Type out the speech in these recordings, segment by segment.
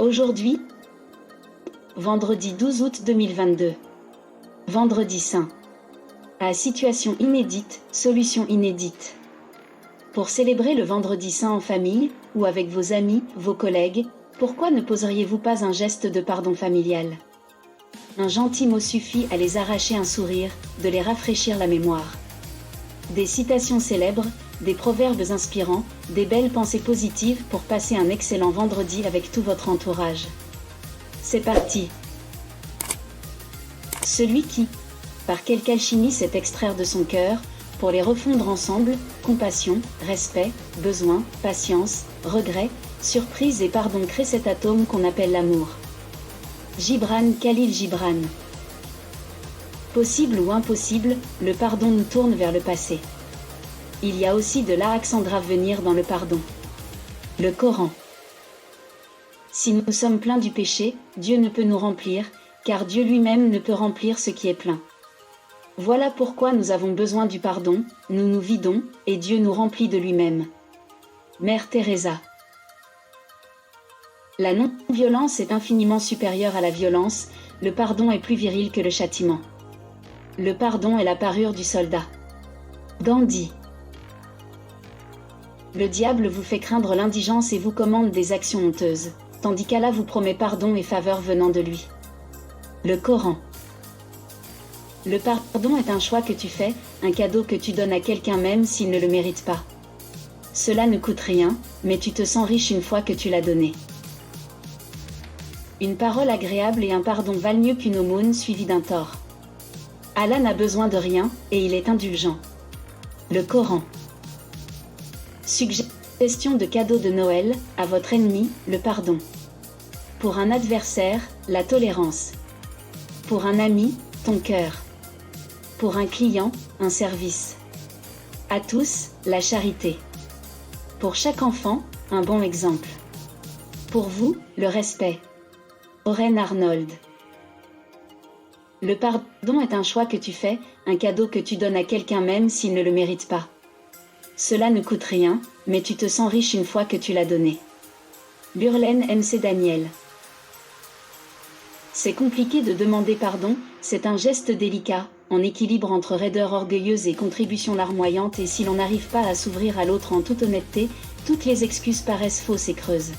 Aujourd'hui, vendredi 12 août 2022. Vendredi saint. À situation inédite, solution inédite. Pour célébrer le vendredi saint en famille, ou avec vos amis, vos collègues, pourquoi ne poseriez-vous pas un geste de pardon familial? Un gentil mot suffit à les arracher un sourire, de les rafraîchir la mémoire. Des citations célèbres, des proverbes inspirants, des belles pensées positives pour passer un excellent vendredi avec tout votre entourage. C'est parti! Celui qui, par quelque alchimie sait extraire de son cœur, pour les refondre ensemble, compassion, respect, besoin, patience, regret, surprise et pardon crée cet atome qu'on appelle l'amour. Gibran Khalil Gibran. Possible ou impossible, le pardon nous tourne vers le passé. Il y a aussi de l'accent grave venir dans le pardon. Le Coran. Si nous sommes pleins du péché, Dieu ne peut nous remplir, car Dieu lui-même ne peut remplir ce qui est plein. Voilà pourquoi nous avons besoin du pardon, nous nous vidons, et Dieu nous remplit de lui-même. Mère Teresa. La non-violence est infiniment supérieure à la violence, le pardon est plus viril que le châtiment. Le pardon est la parure du soldat. Gandhi. Le diable vous fait craindre l'indigence et vous commande des actions honteuses, tandis qu'Allah vous promet pardon et faveur venant de lui. Le Coran. Le pardon est un choix que tu fais, un cadeau que tu donnes à quelqu'un même s'il ne le mérite pas. Cela ne coûte rien, mais tu te sens riche une fois que tu l'as donné. Une parole agréable et un pardon valent mieux qu'une aumône suivie d'un tort. Allah n'a besoin de rien, et il est indulgent. Le Coran. Suggestion de cadeau de Noël, à votre ennemi, le pardon. Pour un adversaire, la tolérance. Pour un ami, ton cœur. Pour un client, un service. À tous, la charité. Pour chaque enfant, un bon exemple. Pour vous, le respect. Oren Arnold. Le pardon est un choix que tu fais, un cadeau que tu donnes à quelqu'un même s'il ne le mérite pas. Cela ne coûte rien, mais tu te sens riche une fois que tu l'as donné. Burlen MC Daniel. C'est compliqué de demander pardon, c'est un geste délicat, en équilibre entre raideur orgueilleuse et contribution larmoyante, et si l'on n'arrive pas à s'ouvrir à l'autre en toute honnêteté, toutes les excuses paraissent fausses et creuses.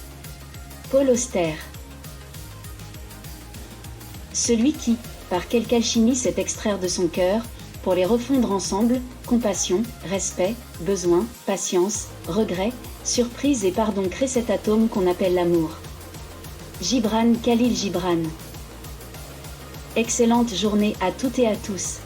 Paul Auster. Celui qui, par quelque alchimie sait extraire de son cœur, pour les refondre ensemble, compassion, respect, besoin, patience, regret, surprise et pardon crée cet atome qu'on appelle l'amour. Gibran Khalil Gibran. Excellente journée à toutes et à tous.